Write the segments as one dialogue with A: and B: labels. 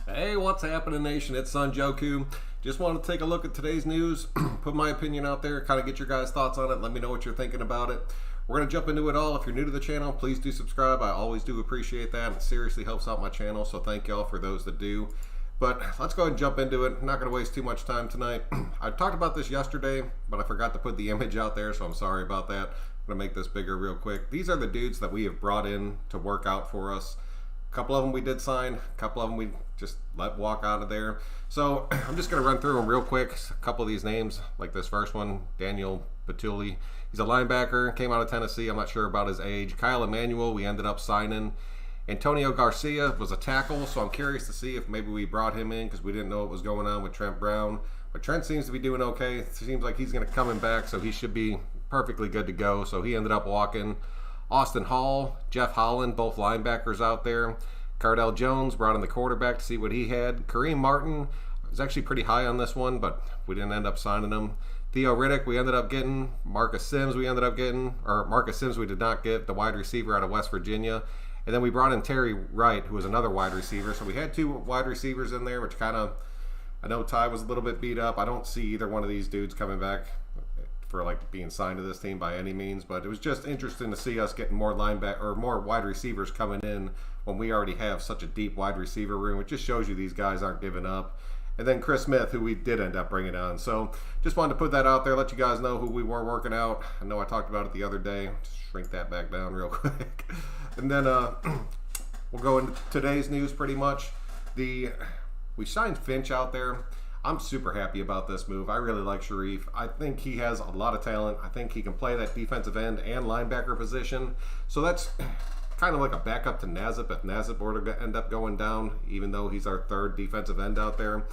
A: Hey, what's happening, nation? It's Son Joku. Just wanted to take a look at today's news, put my opinion out there, kind of get your guys' thoughts on it. Let me know what you're thinking about it. We're going to jump into it all. If you're new to the channel, please do subscribe. I always do appreciate that. It seriously helps out my channel, so thank y'all for those that do. But let's go ahead and jump into it. I'm not going to waste too much time tonight. I talked about this yesterday, but I forgot to put the image out there, so I'm sorry about that. I'm going to make this bigger real quick. These are the dudes that we have brought in to work out for us. A couple of them we did sign, a couple of them we just let walk out of there. So I'm just going to run through them real quick. A couple of these names, like this first one, Daniel Batuli. He's a linebacker, came out of Tennessee. I'm not sure about his age. Kyle Emanuel, we ended up signing. Antonio Garcia was a tackle, so I'm curious to see if maybe we brought him in because we didn't know what was going on with Trent Brown. But Trent seems to be doing okay. It seems like he's going to come back, so he should be perfectly good to go. So he ended up walking. Austin Hall, Jeff Holland, both linebackers out there. Cardell Jones brought in the quarterback to see what he had. Kareem Martin was actually pretty high on this one, but we didn't end up signing him. Theo Riddick we ended up getting. Marcus Sims we ended up getting. Or Marcus Sims we did not get, the wide receiver out of West Virginia. And then we brought in Terry Wright, who was another wide receiver. So we had two wide receivers in there, which kind of, I know Ty was a little bit beat up. I don't see either one of these dudes coming back for like being signed to this team by any means, but it was just interesting to see us getting more linebacker or more wide receivers coming in when we already have such a deep wide receiver room. It just shows you these guys aren't giving up. And then Chris Smith, who we did end up bringing on. So just wanted to put that out there, let you guys know who we were working out. I know I talked about it the other day. Just shrink that back down real quick. And then we'll go into today's news pretty much. We signed Finch out there. I'm super happy about this move. I really like Sharif. I think he has a lot of talent. I think he can play that defensive end and linebacker position. So that's kind of like a backup to Nazip if Nazip were to end up going down, even though he's our third defensive end out there.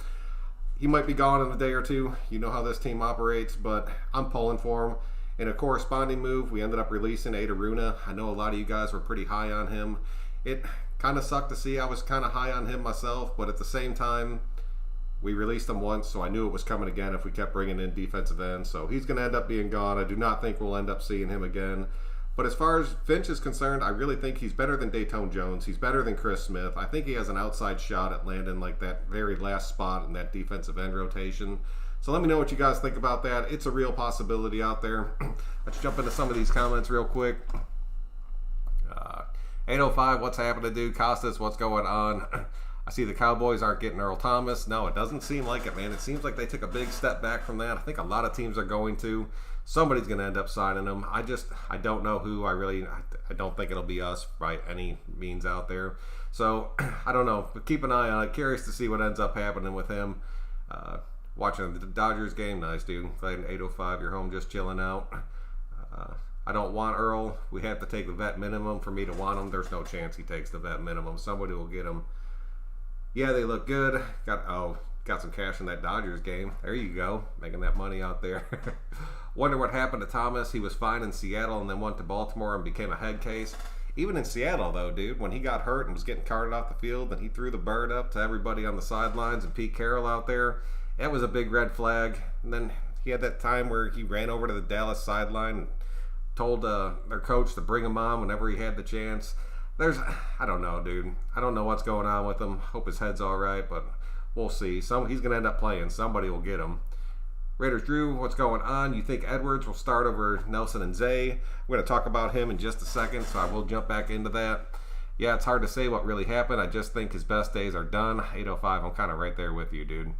A: He might be gone in a day or two. You know how this team operates, but I'm pulling for him. In a corresponding move, we ended up releasing Adaruna. I know a lot of you guys were pretty high on him. It kind of sucked to see. I was kind of high on him myself, but at the same time, we released him once, so I knew it was coming again if we kept bringing in defensive ends. So he's going to end up being gone. I do not think we'll end up seeing him again. But as far as Finch is concerned, I really think he's better than Dayton Jones. He's better than Chris Smith. I think he has an outside shot at landing like that very last spot in that defensive end rotation. So let me know what you guys think about that. It's a real possibility out there. Let's jump into some of these comments real quick. 805, what's happening, dude? Costas, what's going on? I see the Cowboys aren't getting Earl Thomas. No, it doesn't seem like it, man. It seems like they took a big step back from that. I think a lot of teams are going to. Somebody's going to end up signing him. I don't know who. I don't think it'll be us by any means out there. So, I don't know. But keep an eye on it. Curious to see what ends up happening with him. Watching the Dodgers game. Nice, dude. Playing 805. You're home just chilling out. I don't want Earl. We have to take the vet minimum for me to want him. There's no chance he takes the vet minimum. Somebody will get him. Yeah, they look good. Got some cash in that Dodgers game. There you go, making that money out there. Wonder what happened to Thomas. He was fine in Seattle and then went to Baltimore and became a head case. Even in Seattle, though, dude, when he got hurt and was getting carted off the field and he threw the bird up to everybody on the sidelines and Pete Carroll out there, that was a big red flag. And then he had that time where he ran over to the Dallas sideline and told their coach to bring him on whenever he had the chance. I don't know, dude. I don't know what's going on with him. Hope his head's all right, but we'll see. He's going to end up playing. Somebody will get him. Raiders Drew, what's going on? You think Edwards will start over Nelson and Zay? I'm going to talk about him in just a second, so I will jump back into that. Yeah, it's hard to say what really happened. I just think his best days are done. 805, I'm kind of right there with you, dude.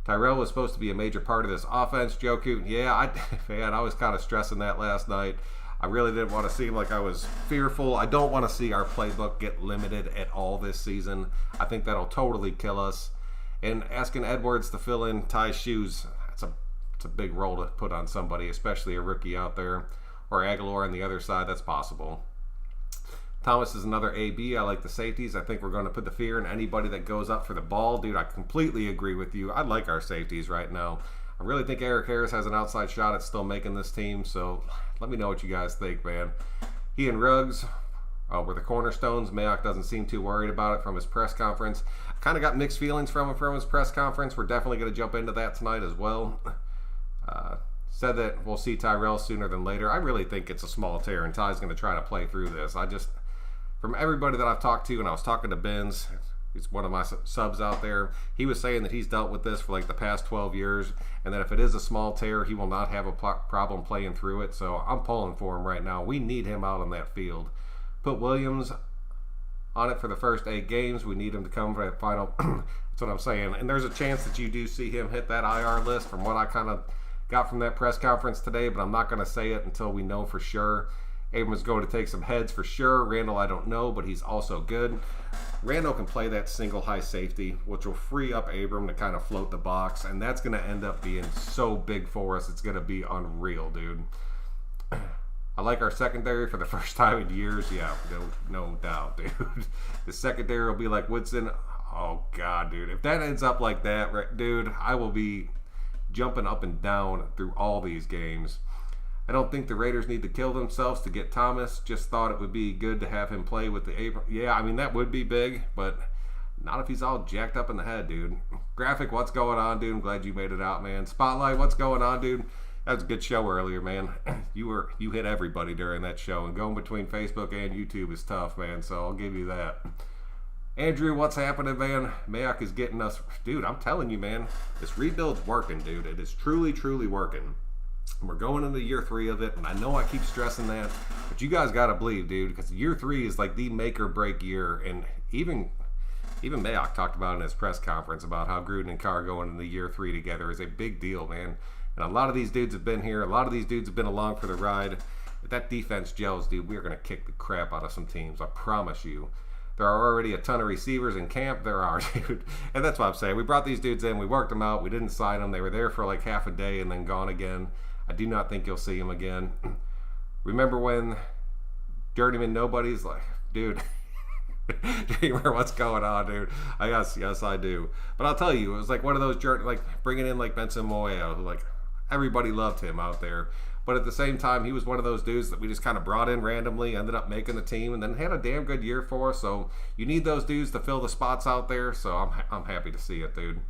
A: Tyrell was supposed to be a major part of this offense, Joku. Yeah, I was kind of stressing that last night. I really didn't want to seem like I was fearful. I don't want to see our playbook get limited at all this season. I think that'll totally kill us. And asking Edwards to fill in Ty's shoes, it's a big role to put on somebody, especially a rookie out there. Or Aguilar on the other side, that's possible. Thomas is another AB. I like the safeties. I think we're going to put the fear in anybody that goes up for the ball. Dude, I completely agree with you. I like our safeties right now. I really think Eric Harris has an outside shot at still making this team, so let me know what you guys think, man. He and Ruggs were the cornerstones. Mayock doesn't seem too worried about it from his press conference. I kind of got mixed feelings from him from his press conference. We're definitely going to jump into that tonight as well. Said that we'll see Tyrell sooner than later. I really think it's a small tear, and Ty's going to try to play through this. From everybody that I've talked to, and I was talking to Benz, he's one of my subs out there. He was saying that he's dealt with this for like the past 12 years, and that if it is a small tear, he will not have a problem playing through it. So I'm pulling for him right now. We need him out on that field. Put Williams on it for the first 8 games. We need him to come for that final. That's what I'm saying. And there's a chance that you do see him hit that IR list from what I kind of got from that press conference today, but I'm not going to say it until we know for sure. Abram's going to take some heads for sure. Randall, I don't know, but he's also good. Randall can play that single high safety, which will free up Abram to kind of float the box, and that's going to end up being so big for us. It's going to be unreal, dude. I like our secondary for the first time in years. Yeah, no doubt, dude. The secondary will be like Woodson. Oh, God, dude. If that ends up like that, dude, I will be jumping up and down through all these games. I don't think the Raiders need to kill themselves to get Thomas. Just thought it would be good to have him play with the Abram. Yeah, I mean, that would be big, but not if he's all jacked up in the head, dude. Graphic, what's going on, dude? I'm glad you made it out, man. Spotlight, what's going on, dude? That was a good show earlier, man. You hit everybody during that show, and going between Facebook and YouTube is tough, man, so I'll give you that. Andrew, what's happening, man? Mayock is getting us. Dude, I'm telling you, man, this rebuild's working, dude. It is truly, truly working. We're going into year 3 of it, and I know I keep stressing that, but you guys got to believe, dude, because year 3 is like the make or break year, and even Mayock talked about in his press conference about how Gruden and Carr going into year 3 together is a big deal, man. And a lot of these dudes have been here. A lot of these dudes have been along for the ride. If that defense gels, dude, we're going to kick the crap out of some teams. I promise you. There are already a ton of receivers in camp. There are, dude. And that's what I'm saying. We brought these dudes in. We worked them out. We didn't sign them. They were there for like half a day and then gone again. I do not think you'll see them again. Remember when Journeyman Nobody's like, dude, do you remember what's going on, dude? Yes, I do. But I'll tell you, it was like one of those, like bringing in like Benson Moyo, who like everybody loved him out there. But at the same time, he was one of those dudes that we just kind of brought in randomly, ended up making the team, and then had a damn good year for us. So you need those dudes to fill the spots out there. So I'm happy to see it, dude.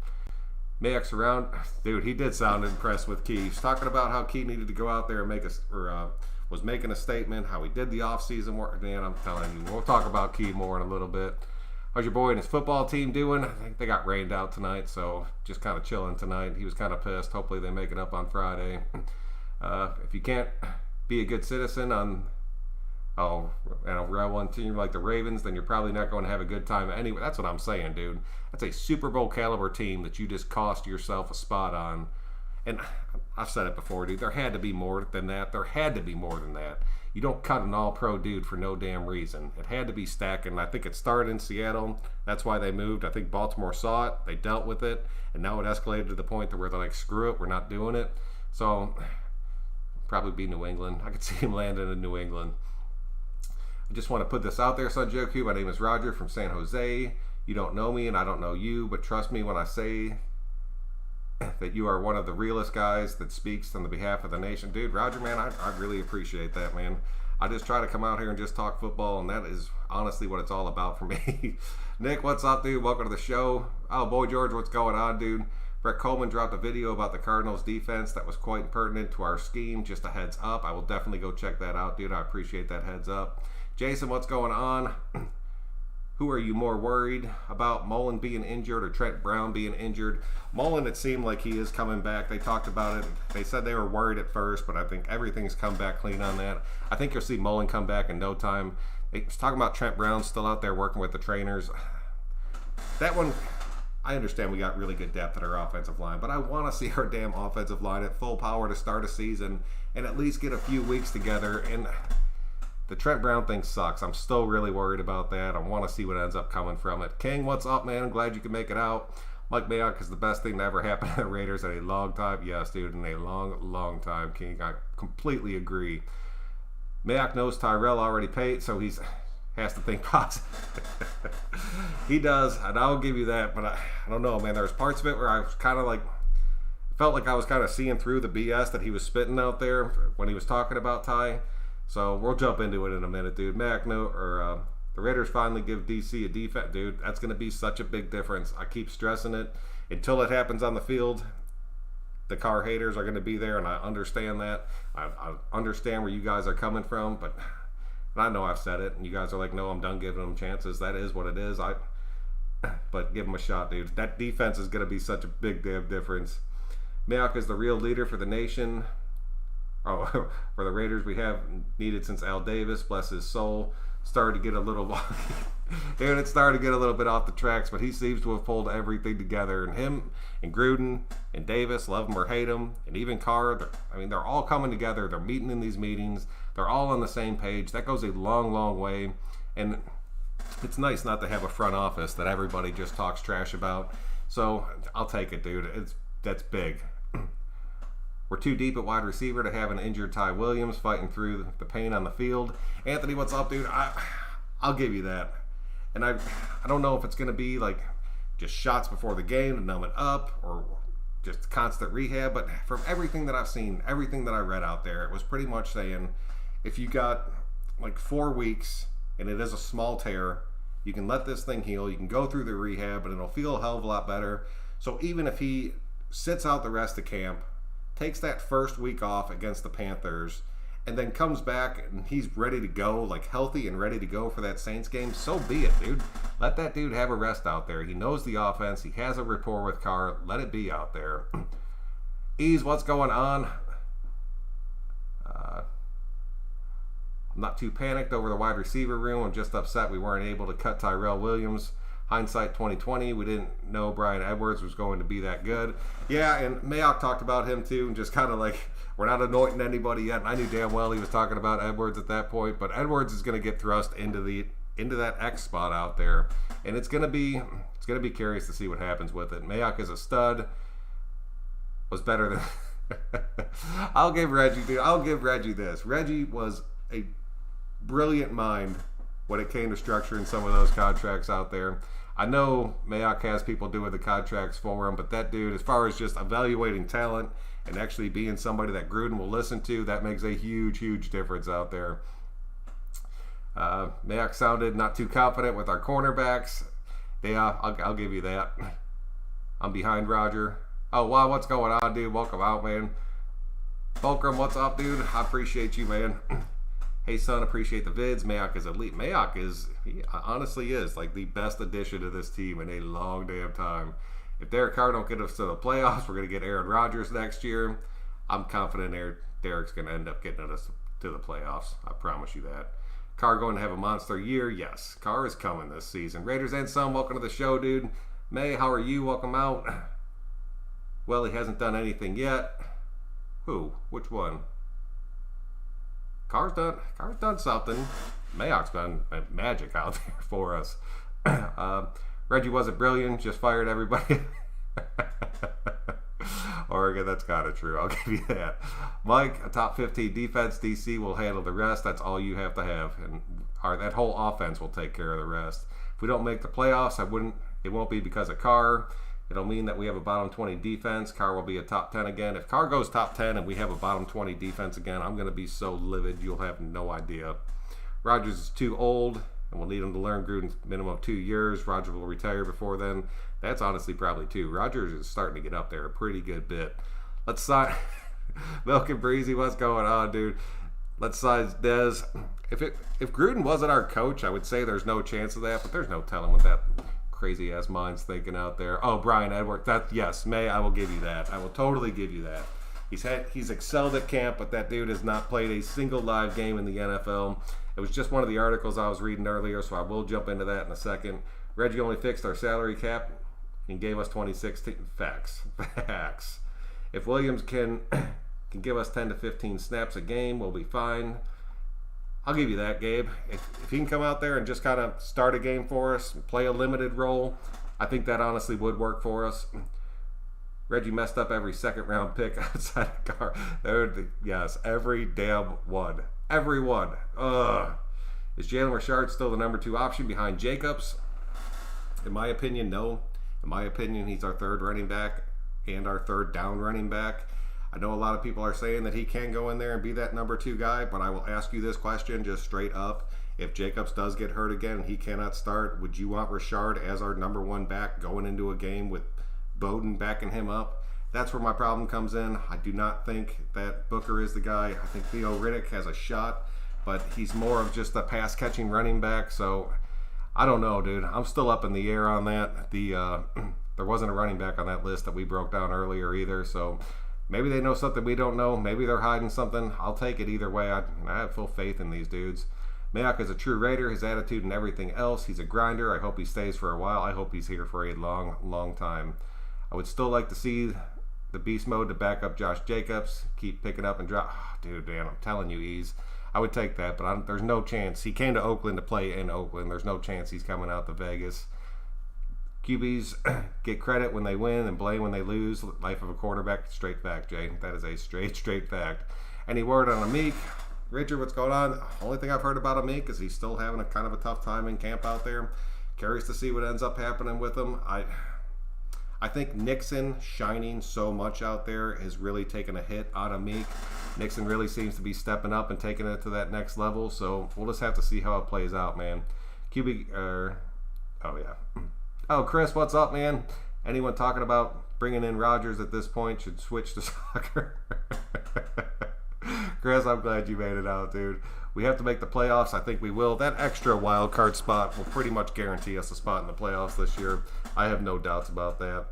A: Mayock's around. Dude, he did sound impressed with Key. He's talking about how Key needed to go out there and was making a statement, how he did the offseason work. Man, I'm telling you, we'll talk about Key more in a little bit. How's your boy and his football team doing? I think they got rained out tonight, so just kind of chilling tonight. He was kind of pissed. Hopefully they make it up on Friday. If you can't be a good citizen on a real one team like the Ravens, then you're probably not going to have a good time anyway. That's what I'm saying, dude. That's a Super Bowl caliber team that you just cost yourself a spot on. And I've said it before, dude. There had to be more than that. There had to be more than that. You don't cut an all-pro dude for no damn reason. It had to be stacking. I think it started in Seattle. That's why they moved. I think Baltimore saw it. They dealt with it. And now it escalated to the point to where they're like, screw it, we're not doing it. So, probably be New England. I could see him landing in New England. I just want to put this out there, Son Joe Q. My name is Roger from San Jose. You don't know me and I don't know you, but trust me when I say that you are one of the realest guys that speaks on the behalf of the nation. Dude, Roger, man, I really appreciate that, man. I just try to come out here and just talk football, and that is honestly what it's all about for me. Nick, what's up, dude? Welcome to the show. Oh, boy, George, what's going on, dude? Brett Coleman dropped a video about the Cardinals defense that was quite pertinent to our scheme. Just a heads up. I will definitely go check that out, dude. I appreciate that heads up. Jason, what's going on? Who are you more worried about, Mullen being injured or Trent Brown being injured? Mullen, it seemed like he is coming back. They talked about it. They said they were worried at first, but I think everything's come back clean on that. I think you'll see Mullen come back in no time. They was talking about Trent Brown still out there working with the trainers. That one, I understand we got really good depth at our offensive line, but I want to see our damn offensive line at full power to start a season and at least get a few weeks together. And the Trent Brown thing sucks. I'm still really worried about that. I want to see what ends up coming from it. King, what's up, man? I'm glad you can make it out. Mike Mayock is the best thing to ever happen to the Raiders in a long time. Yes, dude, in a long, long time, King. I completely agree. Mayock knows Tyrell already paid, so he has to think positive. He does, and I'll give you that, but I don't know, man. There was parts of it where I was kind of like, felt like I was kind of seeing through the BS that he was spitting out there when he was talking about Ty. So we'll jump into it in a minute, dude. The Raiders finally give DC a defense, dude. That's going to be such a big difference. I keep stressing it. Until it happens on the field, the Carr haters are going to be there, and I understand that. I understand where you guys are coming from, but I know I've said it, and you guys are like, no, I'm done giving them chances. That is what it is. but give him a shot, dude. That defense is going to be such a big damn difference. Mayock is the real leader for the nation. Oh, for the Raiders, we have needed since Al Davis, bless his soul, started to get a little dude, it started to get a little bit off the tracks, but he seems to have pulled everything together. And him and Gruden and Davis, love him or hate him, and even Carr, they're all coming together. They're meeting in these meetings. They're all on the same page. That goes a long, long way. And it's nice not to have a front office that everybody just talks trash about. So I'll take it, dude. That's big. We're too deep at wide receiver to have an injured Ty Williams fighting through the pain on the field. Anthony, what's up, dude? I'll give you that. And I don't know if it's going to be like just shots before the game to numb it up or just constant rehab. But from everything that I've seen, everything that I read out there, it was pretty much saying if you got like 4 weeks and it is a small tear, you can let this thing heal. You can go through the rehab and it'll feel a hell of a lot better. So even if he sits out the rest of camp, takes that first week off against the Panthers, and then comes back and he's ready to go, like healthy and ready to go for that Saints game, so be it, dude. Let that dude have a rest out there. He knows the offense. He has a rapport with Carr. Let it be out there. Ease, what's going on? I'm not too panicked over the wide receiver room. I'm just upset we weren't able to cut Tyrell Williams. Hindsight 2020, we didn't know Bryan Edwards was going to be that good. Yeah, and Mayock talked about him too, and just kind of like, we're not anointing anybody yet. And I knew damn well he was talking about Edwards at that point, but Edwards is going to get thrust into that X spot out there, and it's going to be curious to see what happens with it. Mayock is a stud. Was better than I'll give Reggie this. Reggie was a brilliant mind when it came to structuring some of those contracts out there. I know Mayock has people doing the contracts for him, but that dude, as far as just evaluating talent and actually being somebody that Gruden will listen to, that makes a huge, huge difference out there. Mayock sounded not too confident with our cornerbacks. Yeah, I'll give you that. I'm behind Roger. Oh, wow, what's going on, dude? Welcome out, man. Fulcrum, what's up, dude? I appreciate you, man. Hey, son, appreciate the vids. Mayock is elite. Mayock he honestly is like the best addition to this team in a long damn time. If Derek Carr don't get us to the playoffs, we're going to get Aaron Rodgers next year. I'm confident Derek's going to end up getting us to the playoffs. I promise you that. Carr going to have a monster year? Yes. Carr is coming this season. Raiders and Son, welcome to the show, dude. May, how are you? Welcome out. Well, he hasn't done anything yet. Who? Which one? Carr's done something. Mayock's done magic out there for us. Reggie wasn't brilliant, just fired everybody. Oregon, that's kind of true. I'll give you that. Mike, a top 15 defense. DC will handle the rest. That's all you have to have. And that whole offense will take care of the rest. If we don't make the playoffs, it won't be because of Carr. It'll mean that we have a bottom 20 defense. Carr will be a top 10 again. If Carr goes top 10 and we have a bottom 20 defense again, I'm going to be so livid you'll have no idea. Rodgers is too old, and we'll need him to learn Gruden's minimum of 2 years. Rodgers will retire before then. That's honestly probably 2. Rodgers is starting to get up there a pretty good bit. Let's sign Milk and Breezy. What's going on, dude? Let's sign Dez. If Gruden wasn't our coach, I would say there's no chance of that, but there's no telling what that crazy ass minds thinking out there. Oh, Bryan Edwards. Yes, May, I will give you that. I will totally give you that. He's excelled at camp, but that dude has not played a single live game in the NFL. It was just one of the articles I was reading earlier, so I will jump into that in a second. Reggie only fixed our salary cap and gave us 2016 facts. If Williams can give us 10 to 15 snaps a game, we'll be fine. I'll give you that, Gabe. If he can come out there and just kind of start a game for us, play a limited role, I think that honestly would work for us. Reggie messed up every second-round pick outside of Carr. Yes, every damn one. Every one. Is Jalen Richard still the number 2 option behind Jacobs? In my opinion, no. In my opinion, he's our 3rd running back and our 3rd down running back. I know a lot of people are saying that he can go in there and be that number 2 guy, but I will ask you this question just straight up. If Jacobs does get hurt again and he cannot start, would you want Richard as our number 1 back going into a game with Bowden backing him up? That's where my problem comes in. I do not think that Booker is the guy. I think Theo Riddick has a shot, but he's more of just a pass-catching running back, so I don't know, dude. I'm still up in the air on that. There wasn't a running back on that list that we broke down earlier either, so maybe they know something we don't know. Maybe they're hiding something. I'll take it either way. I have full faith in these dudes. Mayock is a true Raider. His attitude and everything else. He's a grinder. I hope he stays for a while. I hope he's here for a long, long time. I would still like to see the beast mode to back up Josh Jacobs. Keep picking up and drop. Oh, dude, man, I'm telling you, I would take that, but there's no chance. He came to Oakland to play in Oakland. There's no chance he's coming out to Vegas. QBs get credit when they win and blame when they lose. Life of a quarterback, straight fact, Jay. That is a straight fact. Any word on Amik? Richard, what's going on? Only thing I've heard about Amik is he's still having a kind of a tough time in camp out there. Curious to see what ends up happening with him. I think Nixon shining so much out there has really taken a hit on Amik. Nixon really seems to be stepping up and taking it to that next level. So we'll just have to see how it plays out, man. Oh yeah. Oh, Chris, what's up, man? Anyone talking about bringing in Rodgers at this point should switch to soccer. Chris, I'm glad you made it out, dude. We have to make the playoffs. I think we will. That extra wild card spot will pretty much guarantee us a spot in the playoffs this year. I have no doubts about that.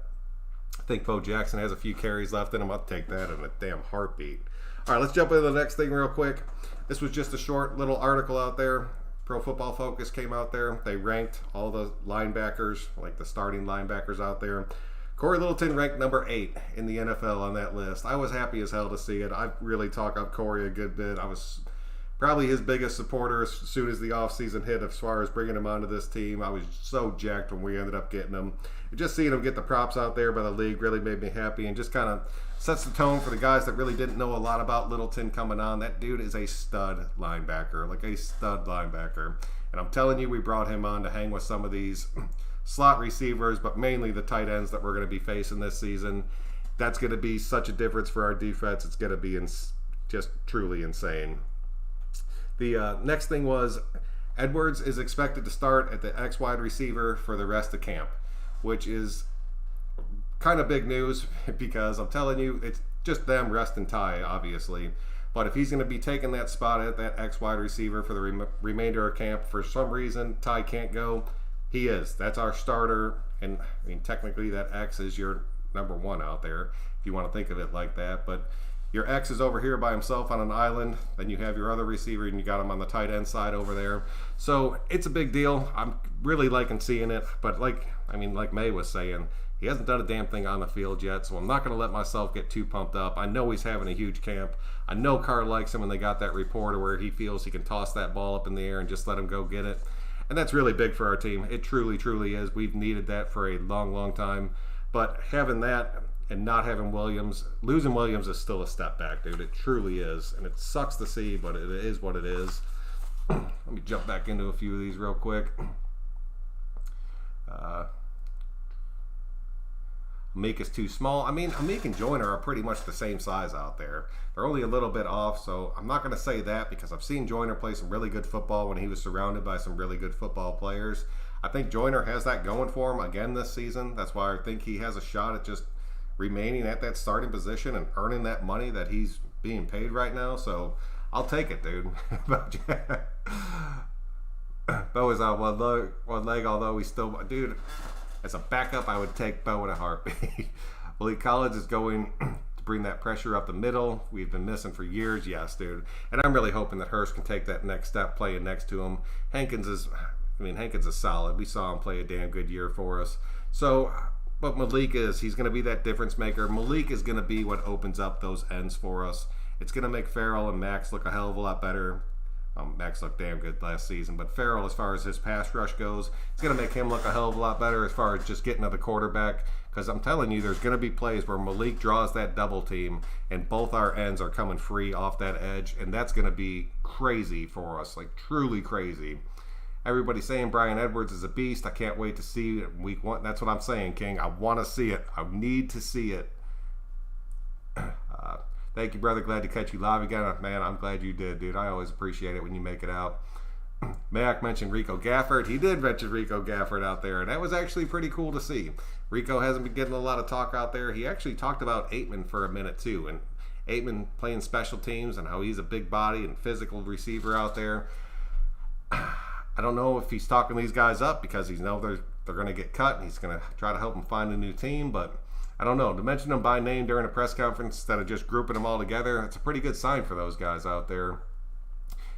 A: I think Bo Jackson has a few carries left in him. I'll take that in a damn heartbeat. All right, let's jump into the next thing real quick. This was just a short little article out there. Pro Football Focus came out there. They ranked all the linebackers, like the starting linebackers out there. Corey Littleton ranked number 8 in the NFL on that list. I was happy as hell to see it. I really talk up Corey a good bit. I was probably his biggest supporter as soon as the offseason hit as far as bringing him onto this team. I was so jacked when we ended up getting him. Just seeing him get the props out there by the league really made me happy and just kind of sets the tone for the guys that really didn't know a lot about Littleton coming on. That dude is a stud linebacker, like a stud linebacker. And I'm telling you, we brought him on to hang with some of these slot receivers, but mainly the tight ends that we're going to be facing this season. That's going to be such a difference for our defense. It's going to be just truly insane. The next thing was Edwards is expected to start at the X wide receiver for the rest of camp, which is kind of big news because I'm telling you, it's just them, Rest and Ty, obviously. But if he's going to be taking that spot at that X wide receiver for the remainder of camp, for some reason Ty can't go, he is. That's our starter. And I mean, technically that X is your number 1 out there, if you want to think of it like that. But your X is over here by himself on an island. Then you have your other receiver, and you got him on the tight end side over there. So it's a big deal. I'm really liking seeing it. But like May was saying, he hasn't done a damn thing on the field yet, so I'm not going to let myself get too pumped up. I know he's having a huge camp. I know Carr likes him when they got that report where he feels he can toss that ball up in the air and just let him go get it. And that's really big for our team. It truly, truly is. We've needed that for a long, long time. But having that and not having Williams, losing Williams is still a step back, dude. It truly is. And it sucks to see, but it is what it is. Let me jump back into a few of these real quick. Amik is too small. I mean, Amik and Joyner are pretty much the same size out there. They're only a little bit off, so I'm not going to say that because I've seen Joyner play some really good football when he was surrounded by some really good football players. I think Joyner has that going for him again this season. That's why I think he has a shot at just remaining at that starting position and earning that money that he's being paid right now. So I'll take it, dude. Bo is on one leg, although he's still... Dude, as a backup, I would take Bo in a heartbeat. Malik Collins is going to bring that pressure up the middle. We've been missing for years. Yes, dude. And I'm really hoping that Hurst can take that next step playing next to him. Hankins is solid. We saw him play a damn good year for us. So, but Malik he's going to be that difference maker. Malik is going to be what opens up those ends for us. It's going to make Farrell and Max look a hell of a lot better. Max looked damn good last season, but Farrell, as far as his pass rush goes, it's going to make him look a hell of a lot better as far as just getting to the quarterback, because I'm telling you, there's going to be plays where Malik draws that double team and both our ends are coming free off that edge, and that's going to be crazy for us, like truly crazy. Everybody's saying Brian Edwards is a beast. I can't wait to see it week 1. That's what I'm saying, King. I want to see it. I need to see it. Thank you, brother. Glad to catch you live again. Man, I'm glad you did, dude. I always appreciate it when you make it out. Mayock mentioned Rico Gafford. He did mention Rico Gafford out there, and that was actually pretty cool to see. Rico hasn't been getting a lot of talk out there. He actually talked about Aitman for a minute, too, and Aitman playing special teams and how he's a big body and physical receiver out there. I don't know if he's talking these guys up because he's know they're going to get cut and he's going to try to help them find a new team, but I don't know. To mention them by name during a press conference instead of just grouping them all together, it's a pretty good sign for those guys out there.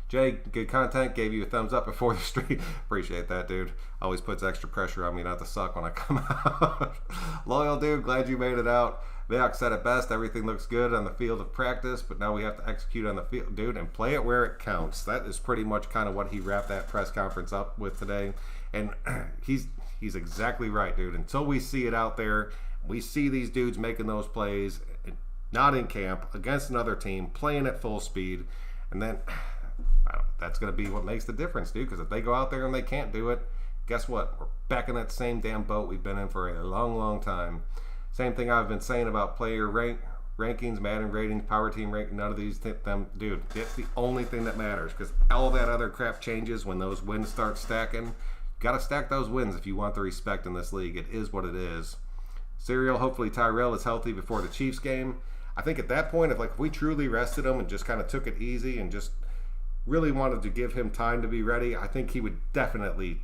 A: Jay, good content. Gave you a thumbs up before the stream. Appreciate that, dude. Always puts extra pressure on me not to suck when I come out. Loyal, dude. Glad you made it out. Mayock said it best. Everything looks good on the field of practice, but now we have to execute on the field, dude, and play it where it counts. That is pretty much kind of what he wrapped that press conference up with today. And he's exactly right, dude. Until we see it out there, we see these dudes making those plays, not in camp, against another team, playing at full speed, and then that's going to be what makes the difference, dude, because if they go out there and they can't do it, guess what? We're back in that same damn boat we've been in for a long, long time. Same thing I've been saying about player rankings, Madden ratings, power team ranking, none of these, dude, it's the only thing that matters, because all that other crap changes when those wins start stacking. You got to stack those wins if you want the respect in this league. It is what it is. Serial, hopefully Tyrell is healthy before the Chiefs game. I think at that point, if we truly rested him and just kind of took it easy and just really wanted to give him time to be ready, I think he would definitely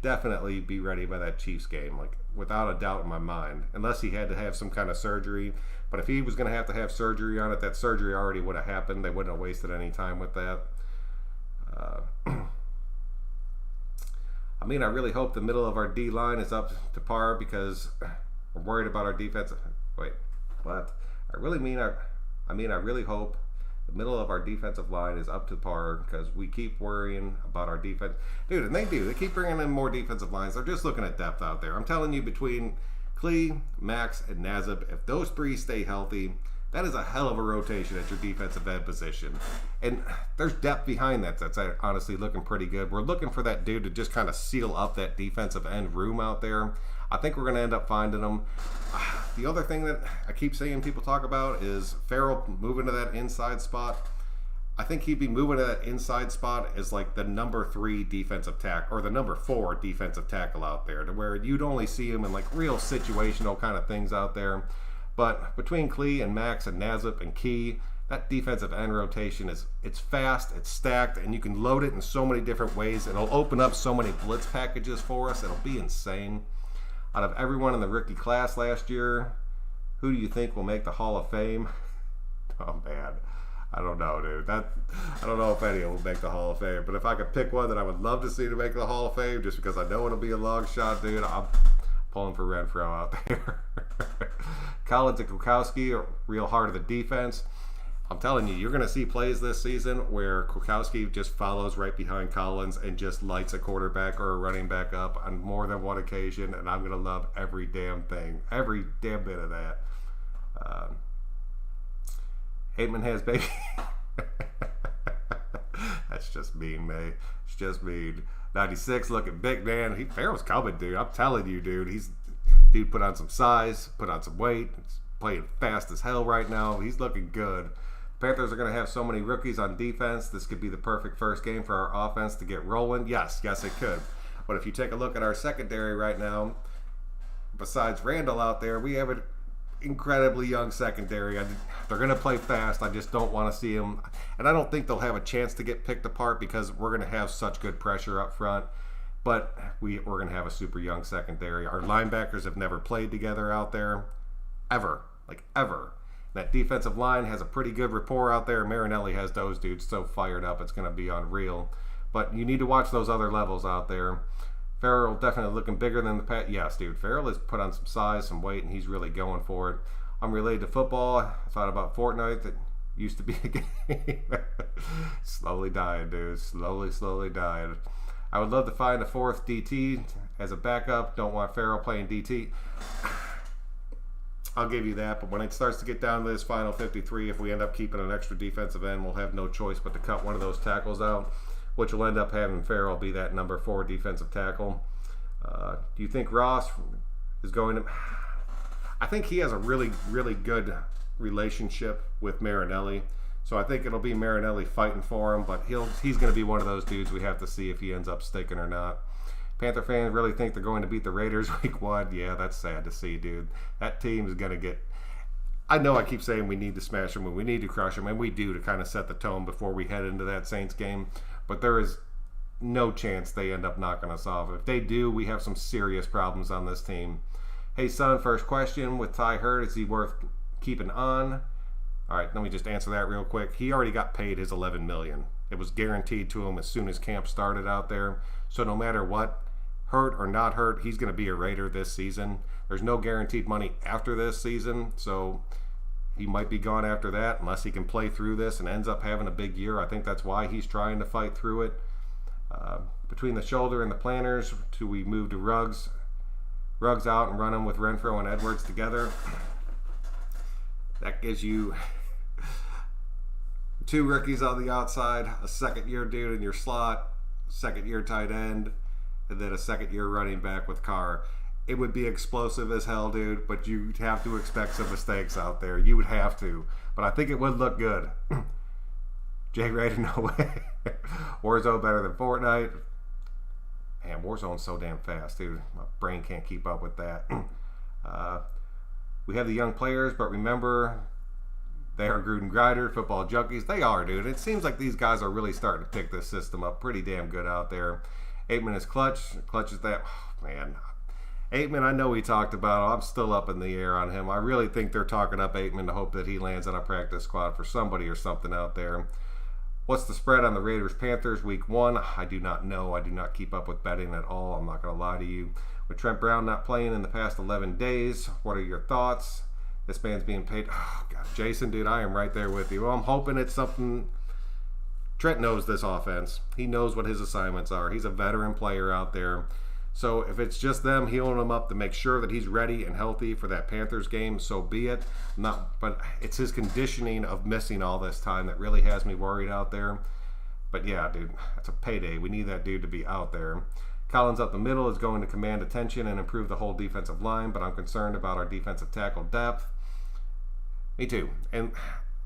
A: be ready by that Chiefs game, like without a doubt in my mind, unless he had to have some kind of surgery. But if he was going to have surgery on it, that surgery already would have happened. They wouldn't have wasted any time with that. I mean, I really hope the middle of our D-line is up to par because we're worried about our defense. Wait, what? I really hope the middle of our defensive line is up to par because we keep worrying about our defense. Dude, and they do. They keep bringing in more defensive lines. They're just looking at depth out there. I'm telling you, between Klee, Max, and Nazib, if those three stay healthy, that is a hell of a rotation at your defensive end position. And there's depth behind that that's honestly looking pretty good. We're looking for that dude to just kind of seal up that defensive end room out there. I think we're going to end up finding him. The other thing that I keep seeing people talk about is Farrell moving to that inside spot. I think he'd be moving to that inside spot as like the number 3 defensive tackle or the number 4 defensive tackle out there, to where you'd only see him in like real situational kind of things out there. But between Klee and Max and Nazib and Key, that defensive end rotation it's fast, it's stacked, and you can load it in so many different ways. It'll open up so many blitz packages for us. It'll be insane. Out of everyone in the rookie class last year, who do you think will make the Hall of Fame? Oh, man. I don't know, dude. I don't know if any will make the Hall of Fame. But if I could pick one that I would love to see to make the Hall of Fame, just because I know it'll be a long shot, dude, I'm pulling for Renfro out there. Collins and Kwiatkowski are real hard of the defense. I'm telling you, you're going to see plays this season where Kwiatkowski just follows right behind Collins and just lights a quarterback or a running back up on more than one occasion, and I'm going to love every damn thing, every damn bit of that. Aitman has baby. That's just mean, man. It's just mean. 96 looking big, man. Farrell's coming, dude. I'm telling you, dude. Dude put on some size, put on some weight. He's playing fast as hell right now. He's looking good. Panthers are going to have so many rookies on defense. This could be the perfect first game for our offense to get rolling. Yes, it could. But if you take a look at our secondary right now, besides Randall out there, we have an incredibly young secondary. They're going to play fast. I just don't want to see them. And I don't think they'll have a chance to get picked apart because we're going to have such good pressure up front. But we're going to have a super young secondary. Our linebackers have never played together out there. Ever. That defensive line has a pretty good rapport out there. Marinelli has those dudes so fired up, it's going to be unreal. But you need to watch those other levels out there. Farrell definitely looking bigger than the past. Yes, dude. Farrell has put on some size, some weight, and he's really going for it. I'm related to football. I thought about Fortnite. That used to be a game. Slowly dying, dude. Slowly dying. I would love to find a 4th DT as a backup. Don't want Farrell playing DT. I'll give you that, but when it starts to get down to this final 53, if we end up keeping an extra defensive end, we'll have no choice but to cut one of those tackles out, which will end up having Farrell be that number 4 defensive tackle. Do you think Ross is going to... I think he has a really, really good relationship with Marinelli, so I think it'll be Marinelli fighting for him, but he's going to be one of those dudes we have to see if he ends up sticking or not. Panther fans really think they're going to beat the Raiders week 1. Yeah, that's sad to see, dude. That team is going to get... I know I keep saying we need to smash them and we need to crush them, and we do to kind of set the tone before we head into that Saints game. But there is no chance they end up knocking us off. If they do, we have some serious problems on this team. Hey, son, first question. With Ty hurt, is he worth keeping on? All right, let me just answer that real quick. He already got paid his $11 million. It was guaranteed to him as soon as camp started out there. So no matter what, hurt or not hurt, he's going to be a Raider this season. There's no guaranteed money after this season, so he might be gone after that unless he can play through this and ends up having a big year. I think that's why he's trying to fight through it. Between the shoulder and the planters, do we move to Ruggs out and run him with Renfro and Edwards together? That gives you 2 rookies on the outside, a second-year dude in your slot, second-year tight end, and then a second-year running back with Carr. It would be explosive as hell, dude, but you'd have to expect some mistakes out there. You would have to. But I think it would look good. Jay Rader, no way. Warzone better than Fortnite. Man, Warzone's so damn fast, dude. My brain can't keep up with that. We have the young players, but remember, they are Gruden Grider, football junkies. They are, dude. It seems like these guys are really starting to pick this system up pretty damn good out there. Aitman is clutch. Clutch is that. Oh, man. Aitman, I know we talked about. I'm still up in the air on him. I really think they're talking up Aitman to hope that he lands on a practice squad for somebody or something out there. What's the spread on the Raiders-Panthers week 1? I do not know. I do not keep up with betting at all. I'm not going to lie to you. With Trent Brown not playing in the past 11 days, what are your thoughts? This man's being paid. Oh, God. Jason, dude, I am right there with you. Well, I'm hoping it's something. Trent knows this offense. He knows what his assignments are. He's a veteran player out there. So if it's just them healing him up to make sure that he's ready and healthy for that Panthers game, so be it. But it's his conditioning of missing all this time that really has me worried out there. But yeah, dude, that's a payday. We need that dude to be out there. Collins up the middle is going to command attention and improve the whole defensive line, but I'm concerned about our defensive tackle depth. Me too. And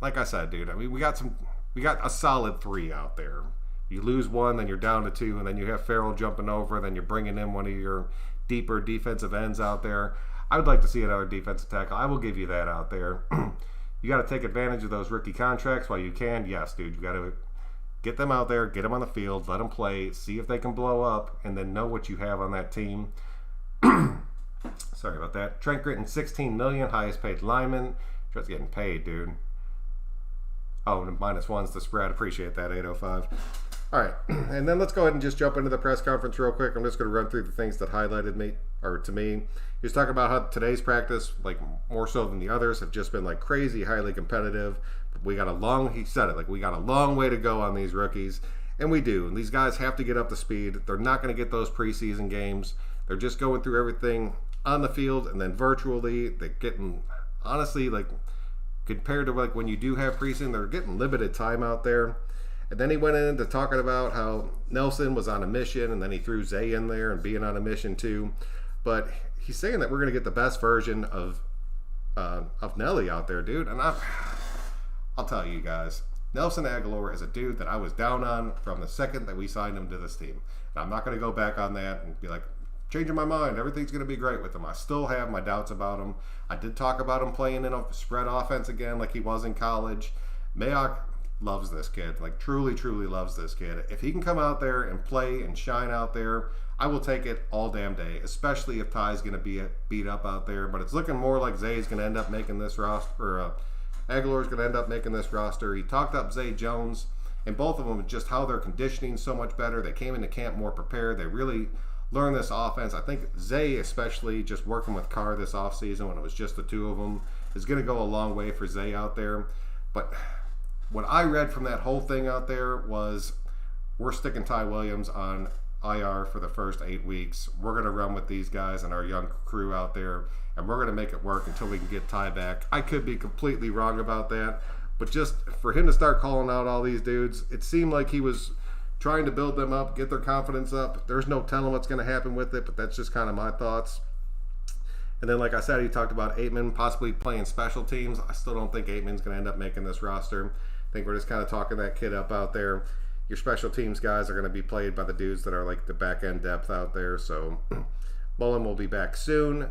A: like I said, dude, I mean, we got a solid 3 out there. You lose 1, then you're down to 2, and then you have Farrell jumping over, then you're bringing in one of your deeper defensive ends out there. I would like to see another defensive tackle. I will give you that out there. You got to take advantage of those rookie contracts while you can. Yes, dude, you got to get them out there, get them on the field, let them play, see if they can blow up, and then know what you have on that team. Sorry about that. Trent Gritton, $16 million, highest paid lineman. Trent's getting paid, dude. Oh, and -1's the spread. Appreciate that, 805. All right, and then let's go ahead and just jump into the press conference real quick. I'm just going to run through the things that highlighted me, or to me. He was talking about how today's practice, like more so than the others, have just been like crazy, highly competitive. We got a long, he said it, like we got a long way to go on these rookies, and we do. And these guys have to get up to speed. They're not going to get those preseason games. They're just going through everything on the field and then virtually. They're getting, honestly, like compared to like when you do have preseason, they're getting limited time out there. And then he went into talking about how Nelson was on a mission, and then he threw Zay in there and being on a mission too. But he's saying that we're going to get the best version of Nelly out there, dude. And I'll tell you guys, Nelson Aguilar is a dude that I was down on from the second that we signed him to this team. And I'm not going to go back on that and be like, changing my mind, everything's going to be great with him. I still have my doubts about him. I did talk about him playing in a spread offense again like he was in college. Mayock loves this kid, like truly, truly loves this kid. If he can come out there and play and shine out there, I will take it all damn day, especially if Ty's going to be beat up out there. But it's looking more like Zay's going to end up making this roster, or Aguilar's going to end up making this roster. He talked up Zay Jones, and both of them, just how their conditioning so much better. They came into camp more prepared. They really learned this offense. I think Zay, especially just working with Carr this offseason when it was just the two of them, is going to go a long way for Zay out there. But what I read from that whole thing out there was we're sticking Ty Williams on IR for the first 8 weeks. We're going to run with these guys and our young crew out there, and we're going to make it work until we can get Ty back. I could be completely wrong about that, but just for him to start calling out all these dudes, it seemed like he was trying to build them up, get their confidence up. There's no telling what's going to happen with it, but that's just kind of my thoughts. And then, like I said, he talked about Aitman possibly playing special teams. I still don't think Aitman's going to end up making this roster. I think we're just kind of talking that kid up out there. Your special teams guys are going to be played by the dudes that are like the back end depth out there. So Mullen will be back soon.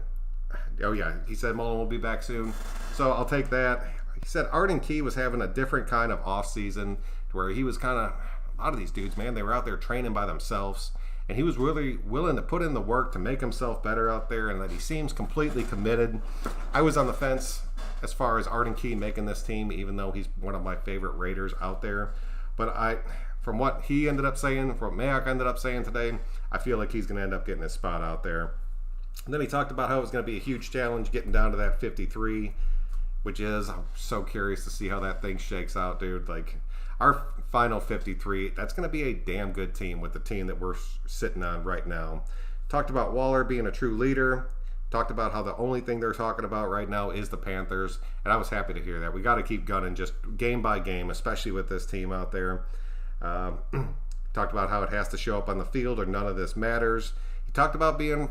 A: Oh yeah, he said Mullen will be back soon. So I'll take that. He said Arden Key was having a different kind of off season to where he was kind of a lot of these dudes, man, they were out there training by themselves. And he was really willing to put in the work to make himself better out there, and that he seems completely committed. I was on the fence as far as Arden Key making this team, even though he's one of my favorite Raiders out there. But from what he ended up saying, from what Mayock ended up saying today, I feel like he's going to end up getting his spot out there. And then he talked about how it was going to be a huge challenge getting down to that 53, which is, I'm so curious to see how that thing shakes out, dude. Like, our final 53, that's going to be a damn good team with the team that we're sitting on right now. Talked about Waller being a true leader. Talked about how the only thing they're talking about right now is the Panthers, and I was happy to hear that. We got to keep gunning just game by game, especially with this team out there. Talked about how it has to show up on the field or none of this matters. He talked about being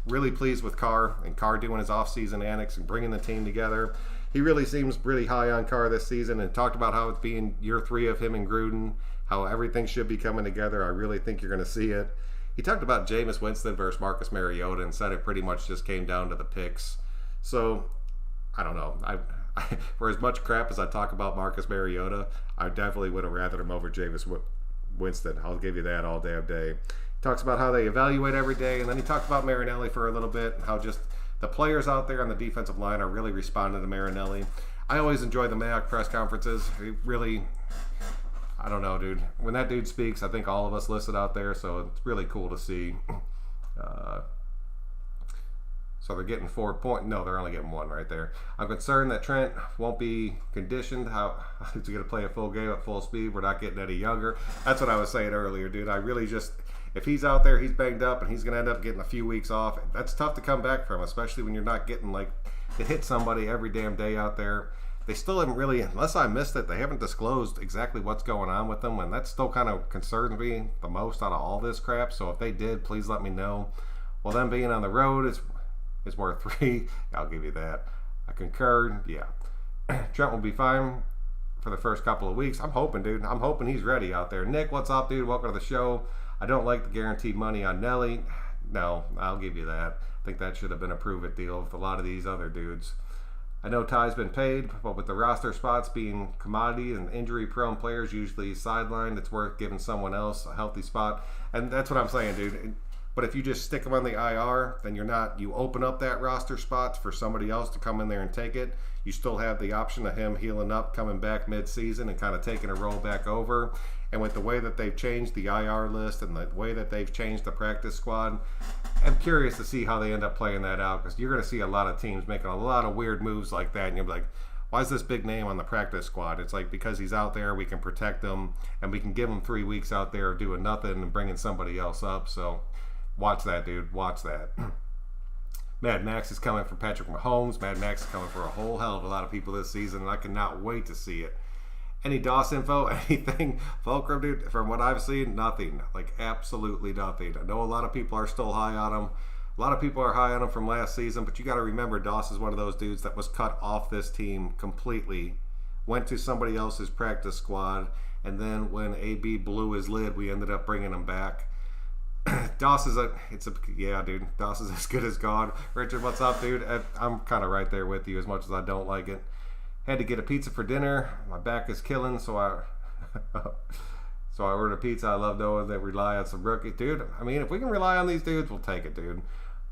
A: really pleased with Carr and Carr doing his offseason annex and bringing the team together. He really seems really high on Carr this season, and talked about how it's being year 3 of him and Gruden, how everything should be coming together. I really think you're going to see it. He talked about Jameis Winston versus Marcus Mariota and said it pretty much just came down to the picks. So, I don't know. For as much crap as I talk about Marcus Mariota, I definitely would have rathered him over Jameis Winston. I'll give you that all damn day. He talks about how they evaluate every day, and then he talked about Marinelli for a little bit, and how just the players out there on the defensive line are really responding to Marinelli. I always enjoy the Mayock press conferences. He really, I don't know, dude. When that dude speaks, I think all of us listen out there, so it's really cool to see. So they're getting 4 points. No, they're only getting 1 right there. I'm concerned that Trent won't be conditioned. How he's going to play a full game at full speed. We're not getting any younger. That's what I was saying earlier, dude. I really just, if he's out there, he's banged up, and he's going to end up getting a few weeks off. That's tough to come back from, especially when you're not getting like to hit somebody every damn day out there. They still haven't really, unless I missed it, they haven't disclosed exactly what's going on with them, and that still kind of concerns me the most out of all this crap. So if they did, please let me know. Well, them being on the road is worth 3. I'll give you that. I concur. Yeah. Trent will be fine for the first couple of weeks. I'm hoping, dude. I'm hoping he's ready out there. Nick, what's up, dude? Welcome to the show. I don't like the guaranteed money on Nelly. No, I'll give you that. I think that should have been a prove-it deal with a lot of these other dudes. I know Ty's been paid, but with the roster spots being commodities and injury-prone players usually sidelined, it's worth giving someone else a healthy spot. And that's what I'm saying, dude. But if you just stick them on the IR, then you open up that roster spots for somebody else to come in there and take it. You still have the option of him healing up, coming back mid-season and kind of taking a roll back over. And with the way that they've changed the IR list and the way that they've changed the practice squad, I'm curious to see how they end up playing that out, because you're going to see a lot of teams making a lot of weird moves like that, and you'll be like, why is this big name on the practice squad? It's like, because he's out there, we can protect him, and we can give him 3 weeks out there doing nothing and bringing somebody else up. So watch that, dude. Watch that. Mad Max is coming for Patrick Mahomes. Mad Max is coming for a whole hell of a lot of people this season, and I cannot wait to see it. Any DOS info, anything, Fulcrum, dude? From what I've seen, nothing. Like, absolutely nothing. I know a lot of people are still high on him. A lot of people are high on him from last season, but you got to remember, DOS is one of those dudes that was cut off this team completely, went to somebody else's practice squad, and then when AB blew his lid, we ended up bringing him back. DOS is yeah, dude. DOS is as good as God. Richard, what's up, dude? I'm kind of right there with you, as much as I don't like it. Had to get a pizza for dinner. My back is killing, so I ordered a pizza. I love knowing that we rely on some rookies. Dude, I mean, if we can rely on these dudes, we'll take it, dude.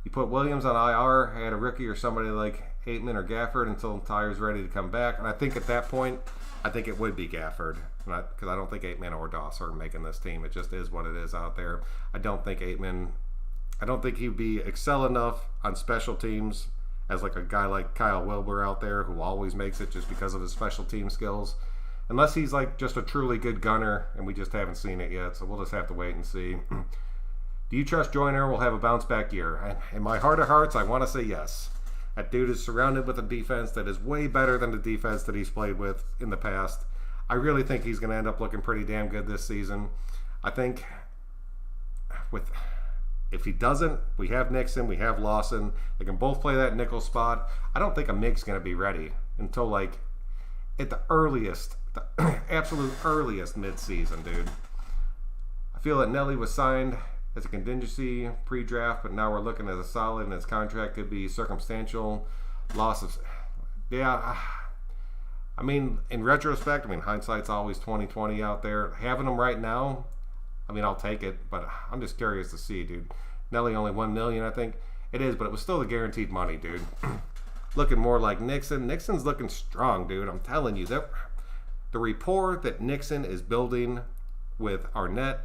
A: You put Williams on IR, had a rookie or somebody like Aitman or Gafford until Tyre's ready to come back. And I think at that point, I think it would be Gafford. Because I don't think Aitman or Doss are making this team. It just is what it is out there. I don't think he'd be excel enough on special teams as like a guy like Kyle Wilbur out there who always makes it just because of his special team skills. Unless he's like just a truly good gunner, and we just haven't seen it yet, so we'll just have to wait and see. Do you trust Joyner will have a bounce back year? And in my heart of hearts, I want to say yes. That dude is surrounded with a defense that is way better than the defense that he's played with in the past. I really think he's going to end up looking pretty damn good this season. I think if he doesn't, we have Nixon, we have Lawson. They can both play that nickel spot. I don't think a Mink's going to be ready until like at the earliest, the absolute earliest mid-season, dude. I feel that Nelly was signed as a contingency pre-draft, but now we're looking at a solid, and his contract could be circumstantial. Losses. Yeah, I mean, in retrospect, I mean, hindsight's always 20/20 out there. Having them right now, I mean, I'll take it, but I'm just curious to see, dude. Nelly only $1 million, I think it is, but it was still the guaranteed money, dude. Looking more like Nixon. Nixon's looking strong, dude. I'm telling you that the rapport that Nixon is building with Arnett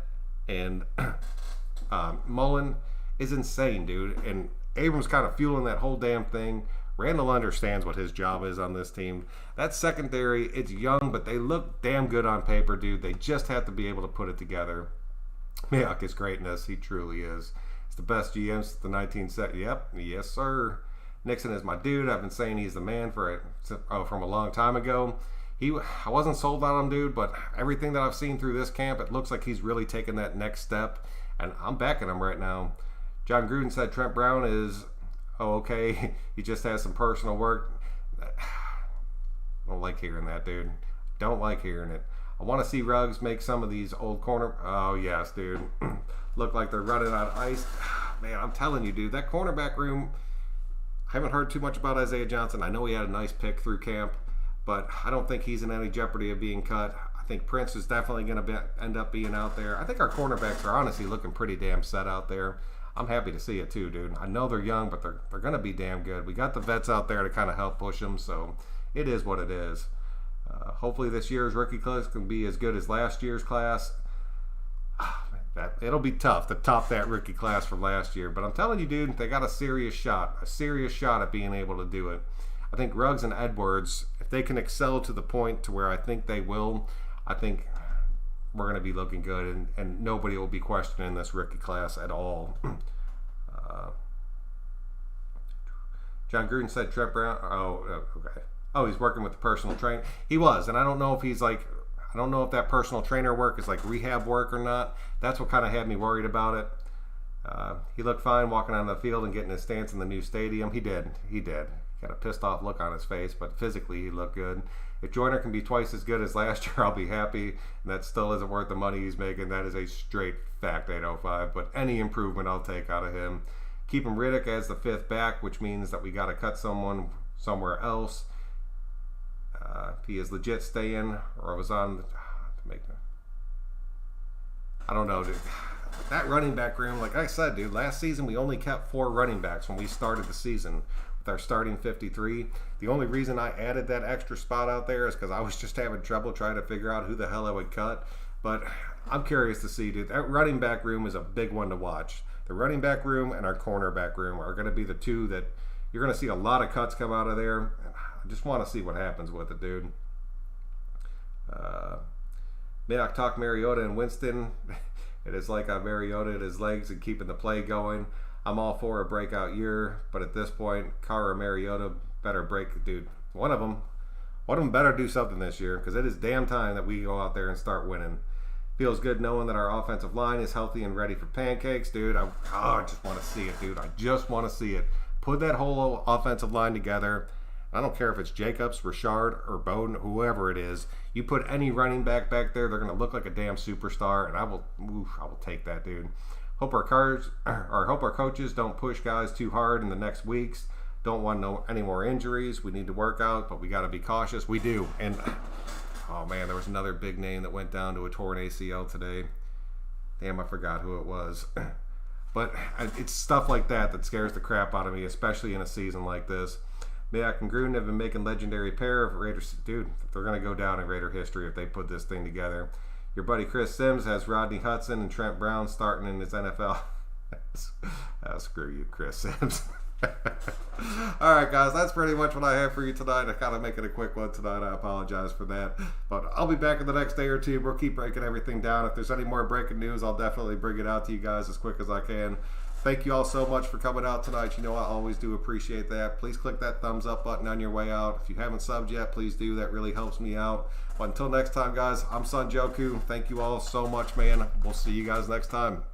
A: and Mullen is insane, dude. And Abrams kind of fueling that whole damn thing. Randall understands what his job is on this team. That secondary, it's young, but they look damn good on paper, dude. They just have to be able to put it together. Mayock is greatness. He truly is. He's the best GM since the 1970s. Yep, yes, sir. Nixon is my dude. I've been saying he's the man from a long time ago. I wasn't sold on him, dude, but everything that I've seen through this camp, it looks like he's really taken that next step, and I'm backing him right now. John Gruden said Trent Brown is, okay. He just has some personal work. I don't like hearing that, dude. Don't like hearing it. I want to see Ruggs make some of these old corner. Oh, yes, dude. Look like they're running out of ice. Man, I'm telling you, dude, that cornerback room, I haven't heard too much about Isaiah Johnson. I know he had a nice pick through camp, but I don't think he's in any jeopardy of being cut. I think Prince is definitely going to end up being out there. I think our cornerbacks are honestly looking pretty damn set out there. I'm happy to see it too, dude. I know they're young, but they're going to be damn good. We got the vets out there to kind of help push them, so it is what it is. Hopefully this year's rookie class can be as good as last year's class. It'll be tough to top that rookie class from last year, but I'm telling you, dude, they got a serious shot at being able to do it. I think Ruggs and Edwards, if they can excel to the point to where I think they will, I think we're going to be looking good, and nobody will be questioning this rookie class at all. John Gruden said Trent Brown. Oh, okay. Oh, he's working with the personal trainer. He was, and I don't know if I don't know if that personal trainer work is like rehab work or not. That's what kind of had me worried about it. He looked fine walking on the field and getting his stance in the new stadium. He did. He got a pissed off look on his face, but physically he looked good. If Joyner can be twice as good as last year, I'll be happy. And that still isn't worth the money he's making. That is a straight fact, 805. But any improvement I'll take out of him. Keeping Riddick as the fifth back, which means that we got to cut someone somewhere else. If he is legit staying or was on to make the, I don't know, dude. That running back room, like I said, dude, last season we only kept 4 running backs when we started the season with our starting 53. The only reason I added that extra spot out there is because I was just having trouble trying to figure out who the hell I would cut. But I'm curious to see, dude. That running back room is a big one to watch. The running back room and our cornerback room are going to be the two that you're going to see a lot of cuts come out of there. I just want to see what happens with it, dude. Mayock talk Mariota and Winston. It is like on Mariota at his legs and keeping the play going. I'm all for a breakout year, but at this point, Carr or Mariota better break, dude. One of them better do something this year, because it is damn time that we go out there and start winning. Feels good knowing that our offensive line is healthy and ready for pancakes, dude. I just want to see it, dude. I just want to see it. Put that whole offensive line together. I don't care if it's Jacobs, Richard, or Bowden, whoever it is. You put any running back there, they're going to look like a damn superstar, and I will take that, dude. Hope our coaches don't push guys too hard in the next weeks. Don't want any more injuries. We need to work out, but we got to be cautious. We do. And oh man, there was another big name that went down to a torn ACL today. Damn, I forgot who it was. But it's stuff like that scares the crap out of me, especially in a season like this. Mayock and Gruden have been making legendary pair of Raiders. Dude, they're going to go down in Raider history if they put this thing together. Your buddy Chris Sims has Rodney Hudson and Trent Brown starting in his NFL. Screw you, Chris Sims. All right, guys, that's pretty much what I have for you tonight. I kind of make it a quick one tonight. I apologize for that. But I'll be back in the next day or two. We'll keep breaking everything down. If there's any more breaking news, I'll definitely bring it out to you guys as quick as I can. Thank you all so much for coming out tonight. You know I always do appreciate that. Please click that thumbs up button on your way out. If you haven't subbed yet, please do. That really helps me out. But until next time, guys, I'm Son Joku. Thank you all so much, man. We'll see you guys next time.